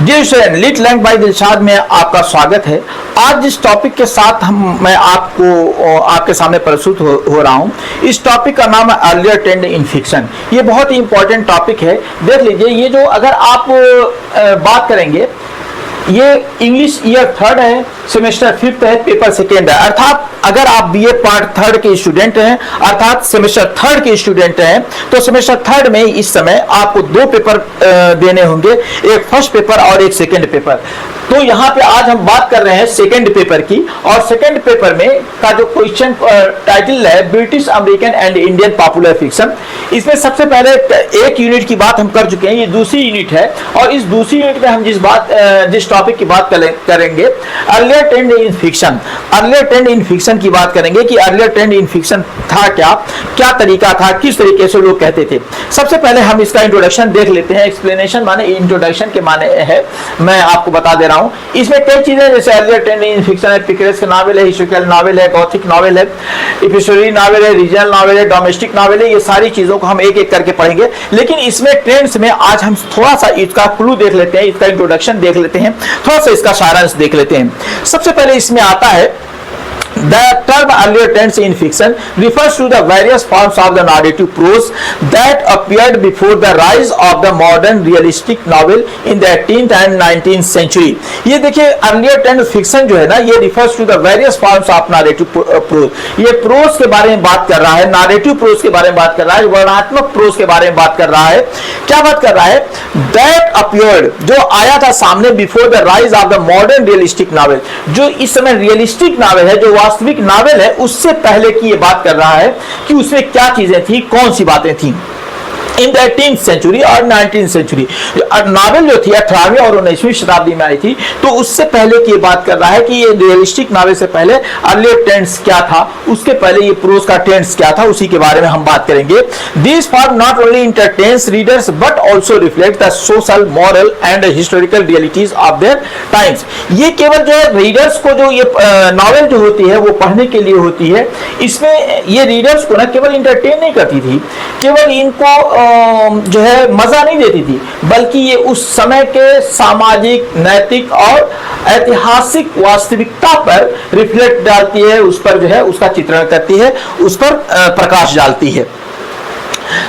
Ji student, lit language by Dilshad में आपका स्वागत है। आज जिस टॉपिक के साथ मैं आपके सामने प्रस्तुत हो रहा हूँ, इस टॉपिक का नाम है अर्लियर ट्रेंड इन फिक्शन। ये बहुत ही इंपॉर्टेंट टॉपिक है। देख लीजिए, ये जो अगर आप बात करेंगे, ये इंग्लिश ईयर 3rd है, सेमेस्टर 5th है, पेपर 2nd है। अर्थात अगर आप बीए पार्ट 3rd के स्टूडेंट हैं, अर्थात सेमेस्टर 3rd के स्टूडेंट हैं, तो सेमेस्टर 3rd में इस समय आपको 2 पेपर देने होंगे, एक फर्स्ट पेपर और एक सेकंड पेपर। तो यहाँ पे आज हम बात कर रहे हैं सेकंड पेपर की, और सेकंड पेपर में का जो क्वेश्चन टाइटल है British American and Indian popular fiction. इसमें सबसे पहले एक यूनिट की बात हम कर चुके हैं, ये दूसरी यूनिट है, और इस दूसरी यूनिट में हम जिस टॉपिक की बात करेंगे, अर्लियर ट्रेंड इन फिक्शन। अर्लियर ट्रेंड इन फिक्शन की बात करेंगे कि अर्लियर ट्रेंड इन फिक्शन था क्या तरीका था, किस तरीके से लोग कहते थे। सबसे पहले हम इसका इंट्रोडक्शन देख लेते हैं। एक्सप्लेनेशन माने इंट्रोडक्शन के माने है, मैं आपको बता दे रहा हूं। इसमें कई चीजें, जैसे अर्लियर ट्रेंड इन फिक्शन है, पिकरेस का नावल है, हिस्टोरिकल नावल है, गॉथिक नावल है, एपिसोडरी नावल है, रीजनल नावल है, डोमेस्टिक नावल है। ये सारी चीजों को हम एक एक करके पढ़ेंगे, लेकिन इसमें ट्रेंड्स में आज हम थोड़ा सा इसका क्लू देख लेते हैं, इसका इंट्रोडक्शन देख लेते हैं, थोड़ा सा इसका सारांश देख लेते हैं। सबसे पहले इसमें आता है The term earlier trends in fiction refers to the various forms of the narrative prose that appeared before the rise of the modern realistic novel in the 18th and 19th century। ये देखिए, earlier trend fiction जो है ना, ये refers to the various forms of narrative prose। ये prose के बारे में बात कर रहा है, narrative prose के बारे में बात कर रहा है, वर्णनात्मक prose के बारे में बात कर रहा है। क्या बात कर रहा है? That appeared, जो आया था सामने before the rise of the modern realistic novel, जो इस समय रियलिस्टिक नावल है, जो वास्तविक नावल है, उससे पहले की ये बात कर रहा है कि उसमें क्या चीजें थी, कौन सी बातें थी। इन द 18th सेंचुरी और 19th सेंचुरी नावल जो थी 18वीं और 19वीं शताब्दी में आई थी, तो उससे पहले की बात कर रहा है कि ये रियलिस्टिक नावल से पहले अर्लियर ट्रेंड्स क्या था, उसके पहले ये प्रोज का ट्रेंड्स क्या था, उसी के बारे में हम बात करेंगे। This form not only entertains readers but also reflect the social, moral and historical realities of their times. ये केवल जो रीडर्स को, जो ये नावल जो होती है वो पढ़ने के लिए होती है। इसमें ये रीडर्स को ना केवल इंटरटेन नहीं करती थी, केवल इनको जो है मजा नहीं देती थी, बल्कि ये उस समय के सामाजिक, नैतिक और ऐतिहासिक वास्तविकता पर रिफ्लेक्ट डालती है, उस पर जो है उसका चित्रण करती है, उस पर प्रकाश डालती है।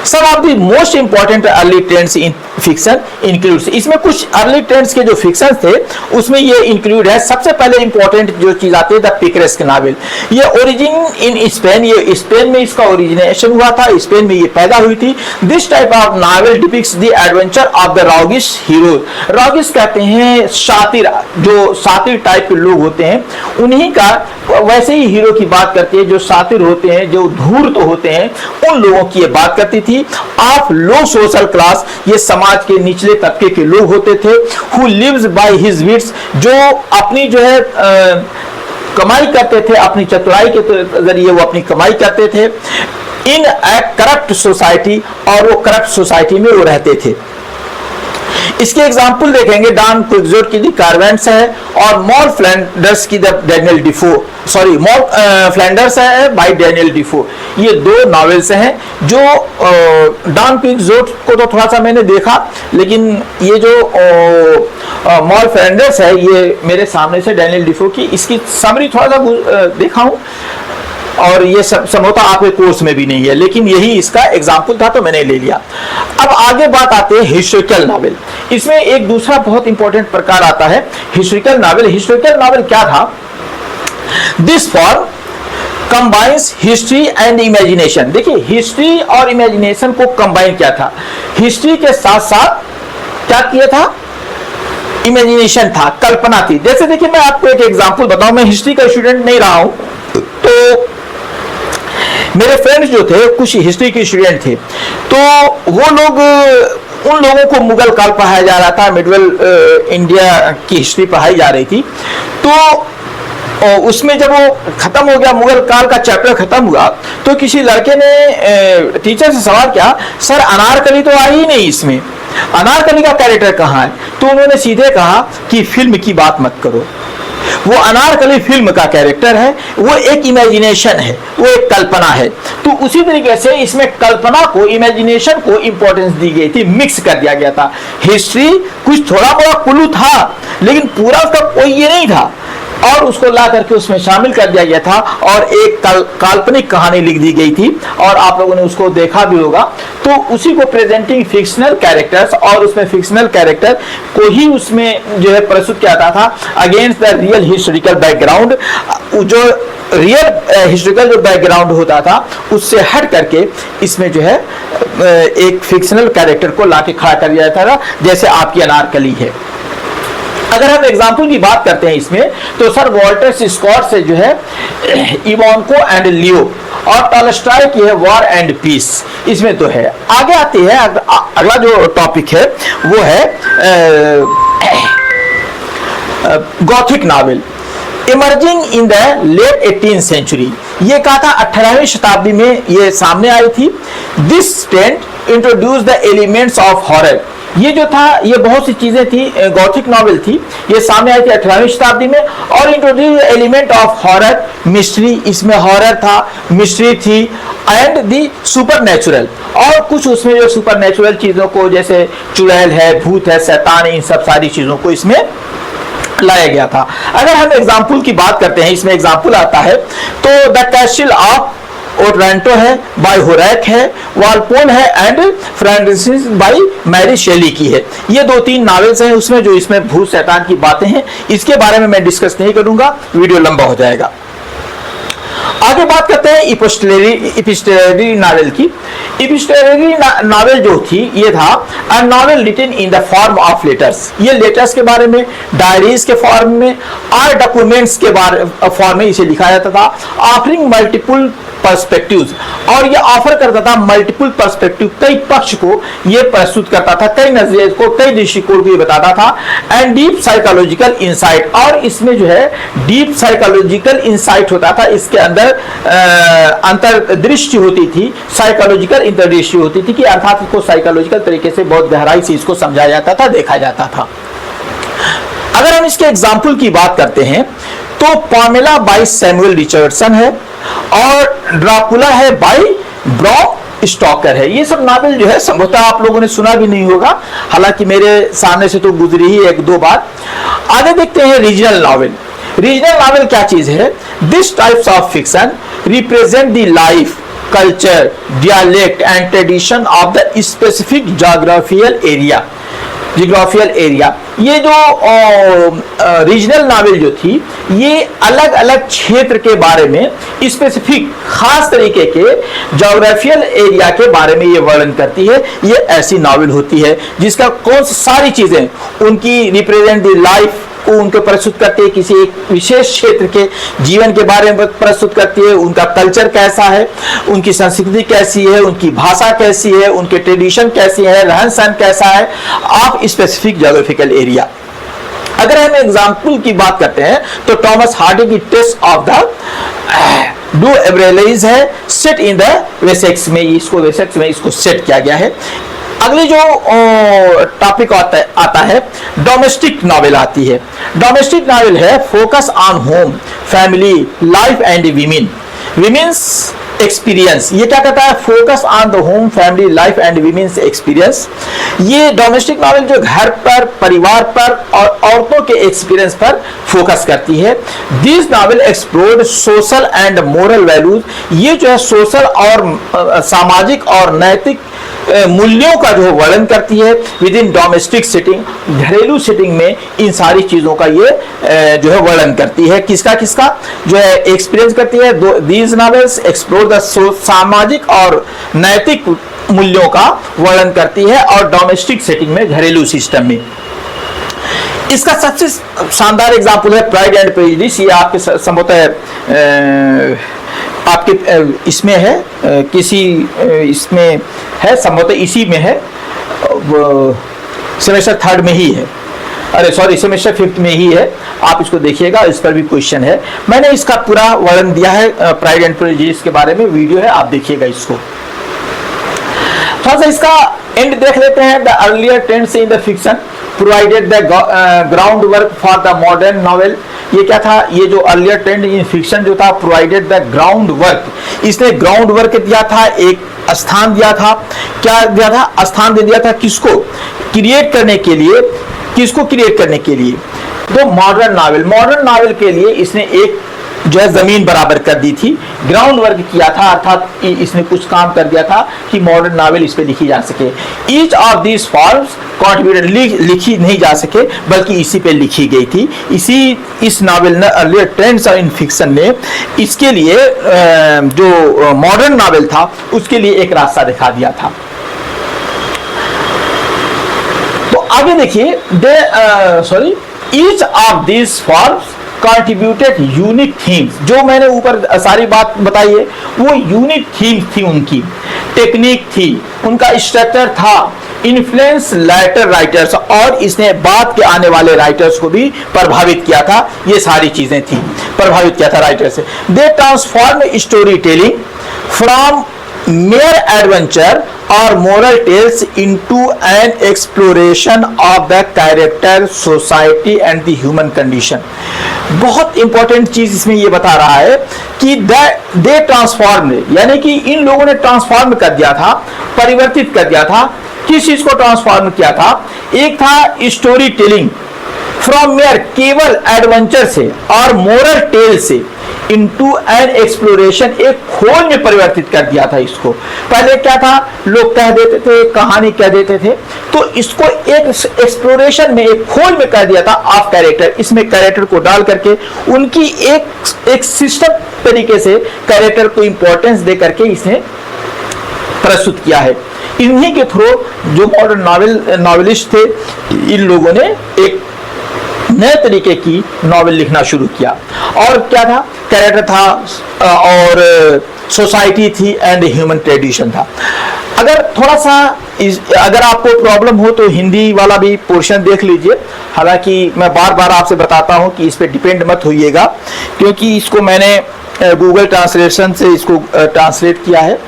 Some of the most important early trends in fiction includes, इसमें कुछ अर्ली ट्रेंड्स के जो फिक्शन थे उसमें ये इंक्लूड है। सबसे पहले इंपॉर्टेंट जो चीज आती है, द पिकरेस्क नावल। ये ओरिजिन इन स्पेन, ये स्पेन में इसका ओरिजिनेशन हुआ था, स्पेन में ये पैदा हुई थी। This type of novel depicts the adventure of the roguish hero. Roguish कहते हैं सातिर, जो सातिर टाइप के लोग होते हैं, उन्हीं का वैसे ही हीरो की बात करती है, जो सातिर होते हैं, जो धूर्त होते हैं, उन लोगों की ये बात करती थी। ऑफ लो सोशल क्लास, ये समाज के निचले तबके के लोग होते थे। Who lives by his wits, जो अपनी जो है कमाई करते थे, अपनी चतुराई के जरिए वो अपनी कमाई करते थे। इन ए करप्ट सोसाइटी, और वो करप्ट सोसाइटी में वो रहते थे। इसके एग्जाम्पल देखेंगे, डॉन क्विक्सोट की दी कार्वेंट्स है, और मॉल फ्लैंडर्स की the Daniel डिफो, sorry mall Flanders है बाय डैनियल डिफो। ये 2 नॉवेल्स हैं जो डॉन क्विक्सोट को तो थोड़ा सा मैंने देखा, लेकिन ये जो मॉल फ्लैंडर्स है, ये मेरे सामने से डैनियल डिफो की, इसकी समरी थोड़ा सा देखा हूं, और ये सब संभवतः आपके कोर्स में भी नहीं है, लेकिन यही इसका एग्जाम्पल था तो मैंने ले लिया। अब आगे बात आती है हिस्टोरिकल नावल। इसमें एक दूसरा बहुत इंपॉर्टेंट प्रकार आता है हिस्टोरिकल नावल। हिस्टोरिकल नावल क्या था? This form combines history and imagination. देखिए, हिस्ट्री और इमेजिनेशन को कंबाइन किया था। हिस्ट्री के साथ साथ क्या किया था? इमेजिनेशन था, कल्पना थी। जैसे देखिए, मैं आपको एक एग्जाम्पल बताऊं, मैं हिस्ट्री का स्टूडेंट नहीं रहा हूं, तो मेरे फ्रेंड्स जो थे कुछ हिस्ट्री के स्टूडेंट थे, तो वो लोग, उन लोगों को मुगल काल पढ़ाया जा रहा था, मिडल इंडिया की हिस्ट्री पढ़ाई जा रही थी। तो उसमें जब वो खत्म हो गया, मुगल काल का चैप्टर खत्म हुआ, तो किसी लड़के ने टीचर से सवाल किया, सर अनारकली तो आई ही नहीं इसमें, अनारकली का कैरेक्टर कहाँ है? तो उन्होंने सीधे कहा कि फिल्म की बात मत करो। वो अनारकली फिल्म का कैरेक्टर है, वो एक इमेजिनेशन है, वो एक कल्पना है। तो उसी तरीके से इसमें कल्पना को, इमेजिनेशन को इंपॉर्टेंस दी गई थी, मिक्स कर दिया गया था। हिस्ट्री कुछ थोड़ा बड़ा क्लू था, लेकिन पूरा उसका कोई ये नहीं था, और उसको ला करके उसमें शामिल कर दिया गया था और एक काल्पनिक कहानी लिख दी गई थी, और आप लोगों ने उसको देखा भी होगा। तो उसी को प्रेजेंटिंग फिक्शनल कैरेक्टर्स, और उसमें फिक्शनल कैरेक्टर को ही उसमें जो है प्रस्तुत किया जाता था against the real historical background. जो रियल हिस्टोरिकल जो बैकग्राउंड होता था उससे हट करके इसमें जो है एक फिक्शनल कैरेक्टर को लाके खड़ा कर दिया जाता था, जैसे आपकी अनारकली है। अगर हम एग्जाम्पल की बात करते हैं इसमें, तो सर वॉल्टर स्कॉट से जो है इवानको एंड लियो, और टॉलस्टॉय की है वॉर एंड पीस, इसमें तो है। आगे आती है अगला जो टॉपिक है वो है gothic novel emerging in the late 18th century. ये कहा था 18वीं शताब्दी में ये सामने आई थी। This tent introduce the elements of horror. ये जो था, ये बहुत सी चीजें थी, गॉथिक नॉवेल थी, ये सामने आई थी 18वीं शताब्दी में, और introduce element of horror, mystery, इसमें हॉरर था, मिस्ट्री थी, एंड दी सुपरनेचुरल, और कुछ उसमें जो सुपरनेचुरल चीजों को, जैसे चुड़ैल है, भूत है, शैतान, इन सब सारी चीजों को इसमें लाया गया था। अगर हम एग्जाम्पल की बात करते हैं, इसमें एग्जाम्पल आता है तो द कैसल ऑफ ओटरांटो है बाय होरैक है, वालपोन है, एंड फ्रांसिस बाय मैरी शेली की है। ये 2-3 नॉवेल्स हैं उसमें, जो इसमें भूत शैतान की बातें हैं। इसके बारे में मैं डिस्कस नहीं करूंगा, वीडियो लंबा हो जाएगा। आगे बात करते हैं इपिस्टोलरी नॉवेल की। इपिस्टोलरी नॉवेल जो थी, ये था a novel written in the form of letters. ये लेटर्स के बारे में, डायरीज के फॉर्म में और डॉक्यूमेंट्स के फॉर्म में इसे लिखा जाता था, ऑफरिंग मल्टीपल पर्सपेक्टिव्स, और ये ऑफर करता था मल्टीपल पर्सपेक्टिव, कई पक्ष को ये प्रस्तुत करता था, कई नजरिए को, कई दृष्टिकोण को ये बताता था। एंड डीप साइकोलॉजिकल इंसाइट, और इसमें जो है डीप साइकोलॉजिकल इंसाइट होता था, इसके अंदर अंतर्दृष्टि होती थी, साइकोलॉजिकल इंतर्दृष्टि होती थी, कि अर्थात इसको साइकोलॉजिकल तरीके से बहुत गहराई से इसको समझाया जाता था, देखा जाता था। अगर हम इसके एग्जाम्पल की बात करते हैं तो पामेला बाय सैमुअल रिचर्डसन है, और ड्राकुला है बाय ब्रॉम स्टॉकर है। ये सब नावल जो है संभवतः आप लोगों ने सुना भी नहीं होगा, हालांकि मेरे सामने से तो गुजरी ही 1-2 बार। आगे देखते हैं रीजनल नॉवेल। रीजनल नॉवेल क्या चीज है? This types of fiction represent the life, culture, dialect and tradition of the specific geographical area. ये जो रीजनल नॉवेल जो थी, ये अलग अलग क्षेत्र के बारे में, स्पेसिफिक खास तरीके के जोग्राफिकल एरिया के बारे में ये वर्णन करती है। ये ऐसी नॉवेल होती है जिसका कौन सारी चीजें उनकी रिप्रेजेंट द लाइफ को उनको प्रस्तुत करती है, किसी एक विशेष क्षेत्र के जीवन के बारे में प्रस्तुत करती है, उनका कल्चर कैसा है, उनकी संस्कृति कैसी है, उनकी भाषा कैसी है, उनके ट्रेडिशन कैसी है, रहन सहन कैसा है, ऑफ स्पेसिफिक जोग्राफिकल एरिया। अगर हम एग्जाम्पल की बात करते हैं तो टॉमस हार्डी की टेस्ट ऑफ द डू एब्रेलीज है, सेट इन द वेसेक्स में, इसको सेट किया गया है। अगली जो टॉपिक आता है डोमेस्टिक नॉवेल आती है। डोमेस्टिक नॉवेल है focus on home, family, life and women's experience. ये क्या कहता है? Focus on the home, family, life and women's experience. ये डोमेस्टिक नॉवेल जो घर पर, परिवार पर और औरतों के एक्सपीरियंस पर फोकस करती है। This novel explored social and moral values. ये जो है सोशल और सामाजिक और नैतिक मूल्यों का जो वर्णन करती है विद इन डोमेस्टिक सेटिंग, घरेलू सेटिंग में इन सारी चीजों का ये जो है वर्णन करती है। किसका जो है एक्सपीरियंस करती है। दीज नॉवेल्स एक्सप्लोर द सामाजिक और नैतिक मूल्यों का वर्णन करती है और डोमेस्टिक सेटिंग में, घरेलू सिस्टम में। इसका सबसे शानदार एग्जाम्पल है प्राइड एंड प्रेजुडिस। ये आपके संभवतः आपके इसमें है, किसी इसमें है, संभवतः इसी में है, सेमेस्टर 3rd में ही है, सेमेस्टर 5th में ही है। आप इसको देखिएगा, इस पर भी क्वेश्चन है। मैंने इसका पूरा वर्णन दिया है प्राइड एंड प्रेजुडिस के बारे में, वीडियो है, आप देखिएगा इसको। थोड़ा सा इसका एंड देख लेते हैं। The earlier trends in the fiction. Provided the ground work for the modern novel. ये क्या था, ये जो अर्लियर ट्रेंड इन फिक्शन जो था, प्रोवाइडेड द ग्राउंड वर्क, इसने ग्राउंड वर्क दिया था, एक स्थान दिया था। क्या दिया था, स्थान दे दिया था किसको, क्रिएट करने के लिए, किसको क्रिएट करने के लिए, तो मॉडर्न नॉवेल, मॉडर्न नॉवेल के लिए इसने एक जो है जमीन बराबर कर दी थी, ग्राउंड वर्क किया था, अर्थात इसने कुछ काम कर दिया था कि मॉडर्न नॉवेल इस पे लिखी जा सके। Each of this forms contributed, लिखी नहीं जा सके बल्कि इसी पे लिखी गई थी। इस नॉवेल ने, अर्लियर ट्रेंड्स इन फिक्शन ने इसके लिए जो मॉडर्न नॉवेल था उसके लिए एक रास्ता दिखा दिया था। तो आगे देखिए, each of this forms contributed unique themes, जो मैंने ऊपर सारी बात बताई है वो यूनिक थीम्स थी, उनकी टेक्निक थी, उनका स्ट्रक्चर था, इन्फ्लुएंस लेटर राइटर्स, और इसने बाद के आने वाले राइटर्स को भी प्रभावित किया था। ये सारी चीजें थी, प्रभावित किया था राइटर से। They transform story telling from mere adventure or moral tales into an exploration of the character, society and the human condition। बहुत इंपॉर्टेंट चीज इसमें ये बता रहा है कि दे ट्रांसफॉर्म, यानी कि इन लोगों ने ट्रांसफॉर्म कर दिया था, परिवर्तित कर दिया था। किस चीज को ट्रांसफॉर्म किया था, एक था स्टोरी टेलिंग फ्रॉम मेयर, केवल एडवेंचर से और मोरल टेल से, इनटू एन एक्सप्लोरेशन, एक खोज में परिवर्तित कर दिया था इसको। पहले क्या था, लोग कह देते थे, कहानी कह देते थे, तो इसको एक एक्सप्लोरेशन में, एक खोज में कह दिया था ऑफ कैरेक्टर। इसमें कैरेक्टर को डाल करके उनकी एक सिस्टम तरीके से कैरेक्टर को इंपॉर्टेंस दे करके इसने प्रस्तुत किया है। इन्हीं के थ्रू जो मॉडर्न नॉवेलिस्ट थे, इन लोगों ने एक नए तरीके की नॉवेल लिखना शुरू किया। और क्या था, कैरेक्टर था और सोसाइटी थी एंड ह्यूमन ट्रेडिशन था। अगर थोड़ा सा अगर आपको प्रॉब्लम हो तो हिंदी वाला भी पोर्शन देख लीजिए। हालांकि मैं बार बार आपसे बताता हूं कि इस पे डिपेंड मत होइएगा, क्योंकि इसको मैंने गूगल ट्रांसलेशन से इसको ट्रांसलेट किया है।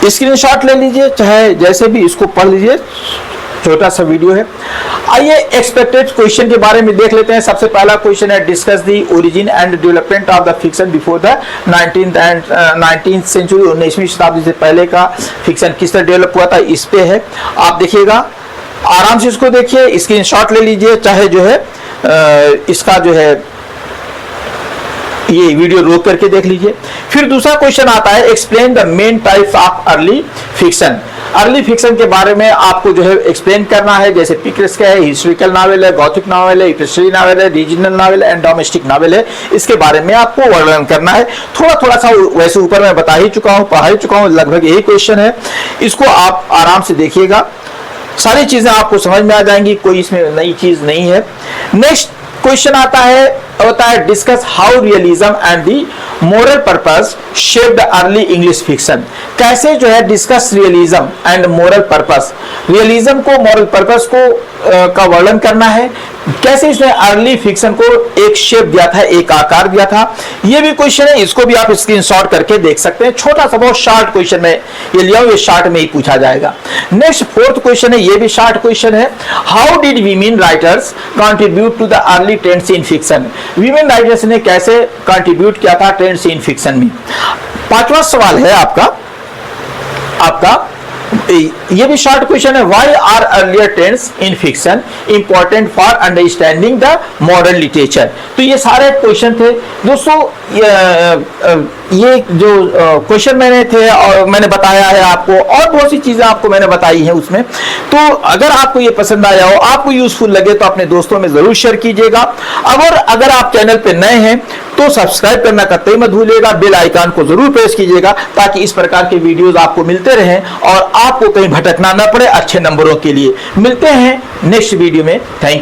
स्क्रीनशॉट ले लीजिए, चाहे जैसे भी इसको पढ़ लीजिए, छोटा सा वीडियो है। आइए एक्सपेक्टेड क्वेश्चन के बारे में देख लेते हैं। सबसे पहला क्वेश्चन है, discuss the origin and development of the fiction before the 19th century, 19वीं शताब्दी से पहले का फिक्शन किस तरह डेवलप हुआ था, इस पे है। आप देखिएगा, आराम से इसको देखिए, स्क्रीनशॉट ले लीजिए, चाहे जो है इसका जो है ये वीडियो रोक करके देख लीजिए। फिर दूसरा क्वेश्चन आता है, explain the main types of early fiction. Early fiction के बारे में आपको जो है एक्सप्लेन करना है, जैसे पिक्रेस्क है, हिस्टोरिकल नॉवेल है, गॉथिक नॉवेल है, इपिस्टोरी नॉवेल है, regional novel and domestic novel है। इसके बारे में आपको वर्णन करना है। थोड़ा सा वैसे ऊपर मैं बता ही चुका हूँ, पढ़ा ही चुका हूँ, लगभग यही क्वेश्चन है। इसको आप आराम से देखिएगा, सारी चीजें आपको समझ में आ जाएंगी, कोई इसमें नई चीज नहीं है। नेक्स्ट क्वेश्चन आता है discuss how realism and the moral purpose shaped early English fiction. कैसे जो है discuss realism and moral purpose, realism को, मोरल पर्पस को का वर्णन करना है, कैसे इसने अर्ली फिक्शन को एक शेप दिया था, एक आकार दिया था। ये भी क्वेश्चन है, इसको भी आप स्क्रीनशॉट करके देख सकते हैं। छोटा सा बहुत शार्ट क्वेश्चन में ये लिया हूं, ये शार्ट में ही पूछा जाएगा। नेक्स्ट फोर्थ क्वेश्चन है, ये भी शार्ट क्वेश्चन है, how did women writers contribute to the early trends in fiction. Women writers ने कैसे कंट्रीब्यूट किया था ट्रेंड्स इन फिक्शन में। पांचवा सवाल है आपका ये भी शॉर्ट क्वेश्चन है, why are earlier trends in fiction important for understanding the modern literature. तो ये सारे क्वेश्चन थे दोस्तों। ये जो क्वेश्चन मैंने बताया है आपको, और बहुत सी चीजें आपको मैंने बताई हैं उसमें। तो अगर आपको ये पसंद आया हो, आपको यूजफुल लगे, तो अपने दोस्तों में जरूर शेयर कीजिएगा। अगर आप चैनल पे नए हैं तो सब्सक्राइब करना कतई मत भूलिएगा, बेल आइकन को जरूर प्रेस कीजिएगा, ताकि इस प्रकार के वीडियोस आपको मिलते रहें और आपको कहीं भटकना न पड़े अच्छे नंबरों के लिए। मिलते हैं नेक्स्ट वीडियो में। Thank you.